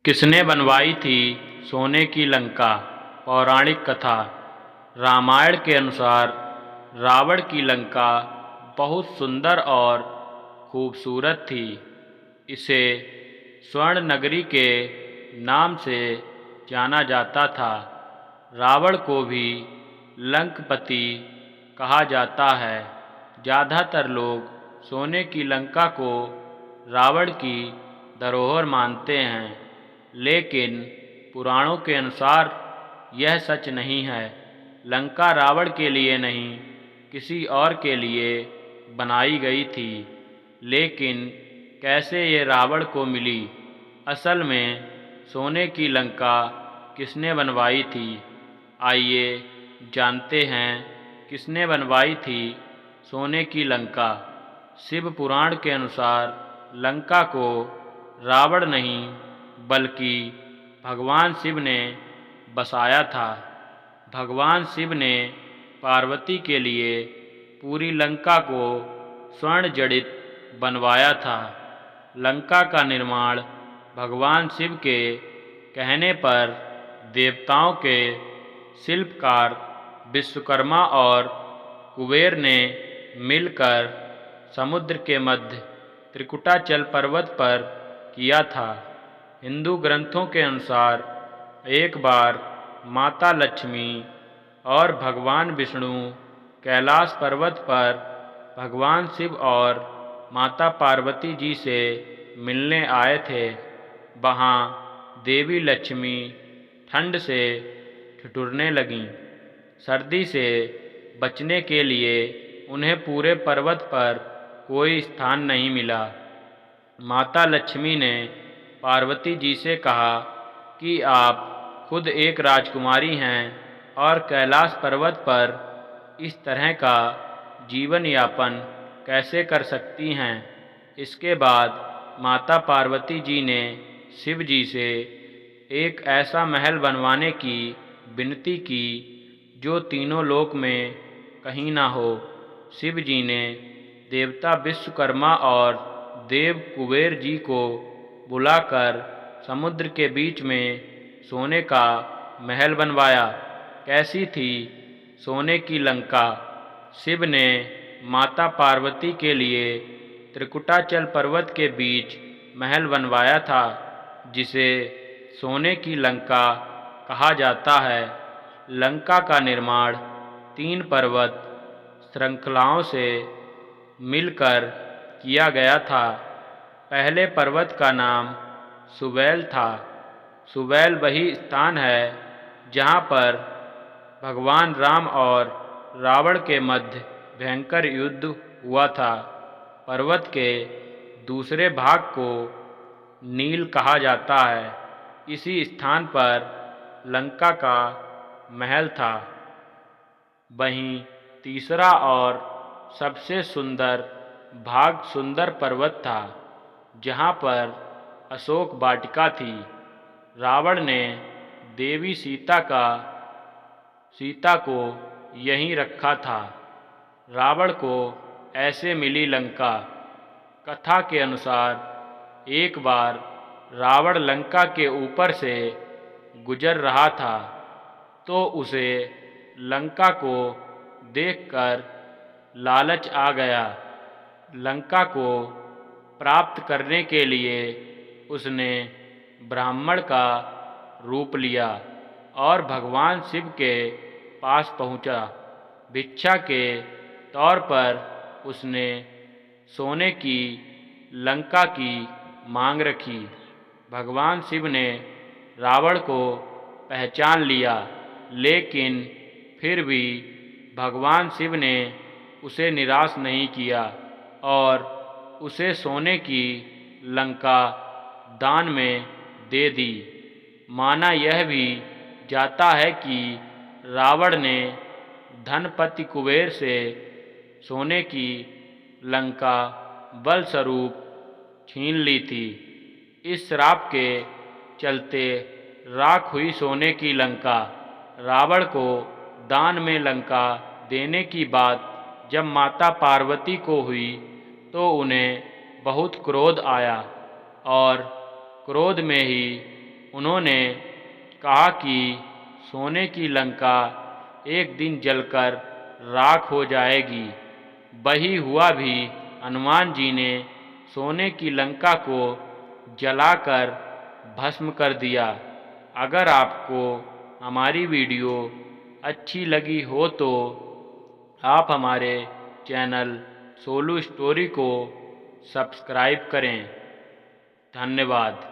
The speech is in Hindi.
किसने बनवाई थी सोने की लंका। पौराणिक कथा। रामायण के अनुसार रावण की लंका बहुत सुंदर और खूबसूरत थी। इसे स्वर्ण नगरी के नाम से जाना जाता था। रावण को भी लंकपति कहा जाता है। ज़्यादातर लोग सोने की लंका को रावण की धरोहर मानते हैं, लेकिन पुराणों के अनुसार यह सच नहीं है। लंका रावण के लिए नहीं, किसी और के लिए बनाई गई थी। लेकिन कैसे ये रावण को मिली? असल में सोने की लंका किसने बनवाई थी? आइए जानते हैं किसने बनवाई थी सोने की लंका। शिव पुराण के अनुसार लंका को रावण नहीं बल्कि भगवान शिव ने बसाया था। भगवान शिव ने पार्वती के लिए पूरी लंका को स्वर्ण जड़ित बनवाया था। लंका का निर्माण भगवान शिव के कहने पर देवताओं के शिल्पकार विश्वकर्मा और कुबेर ने मिलकर समुद्र के मध्य त्रिकुटाचल पर्वत पर किया था। हिंदू ग्रंथों के अनुसार एक बार माता लक्ष्मी और भगवान विष्णु कैलाश पर्वत पर भगवान शिव और माता पार्वती जी से मिलने आए थे। वहाँ देवी लक्ष्मी ठंड से ठिठुरने लगीं। सर्दी से बचने के लिए उन्हें पूरे पर्वत पर कोई स्थान नहीं मिला। माता लक्ष्मी ने पार्वती जी से कहा कि आप खुद एक राजकुमारी हैं और कैलाश पर्वत पर इस तरह का जीवन यापन कैसे कर सकती हैं। इसके बाद माता पार्वती जी ने शिव जी से एक ऐसा महल बनवाने की विनती की जो तीनों लोक में कहीं ना हो। शिव जी ने देवता विश्वकर्मा और देव कुबेर जी को बुलाकर समुद्र के बीच में सोने का महल बनवाया। कैसी थी सोने की लंका? शिव ने माता पार्वती के लिए त्रिकुटाचल पर्वत के बीच महल बनवाया था, जिसे सोने की लंका कहा जाता है। लंका का निर्माण 3 पर्वत श्रृंखलाओं से मिलकर किया गया था। पहले पर्वत का नाम सुबैल था। सुबैल वही स्थान है जहाँ पर भगवान राम और रावण के मध्य भयंकर युद्ध हुआ था। पर्वत के दूसरे भाग को नील कहा जाता है। इसी स्थान पर लंका का महल था। वहीं तीसरा और सबसे सुंदर भाग सुंदर पर्वत था, जहाँ पर अशोक वाटिका थी। रावण ने देवी सीता को यहीं रखा था। रावण को ऐसे मिली लंका। कथा के अनुसार एक बार रावण लंका के ऊपर से गुजर रहा था, तो उसे लंका को देखकर लालच आ गया। लंका को प्राप्त करने के लिए उसने ब्राह्मण का रूप लिया और भगवान शिव के पास पहुंचा। भिक्षा के तौर पर उसने सोने की लंका की मांग रखी। भगवान शिव ने रावण को पहचान लिया, लेकिन फिर भी भगवान शिव ने उसे निराश नहीं किया और उसे सोने की लंका दान में दे दी। माना यह भी जाता है कि रावण ने धनपति कुबेर से सोने की लंका बलस्वरूप छीन ली थी। इस श्राप के चलते राख हुई सोने की लंका। रावण को दान में लंका देने की बात जब माता पार्वती को हुई तो उन्हें बहुत क्रोध आया और क्रोध में ही उन्होंने कहा कि सोने की लंका एक दिन जलकर राख हो जाएगी। वही हुआ भी। हनुमान जी ने सोने की लंका को जलाकर भस्म कर दिया। अगर आपको हमारी वीडियो अच्छी लगी हो तो आप हमारे चैनल सोलू स्टोरी को सब्सक्राइब करें। धन्यवाद।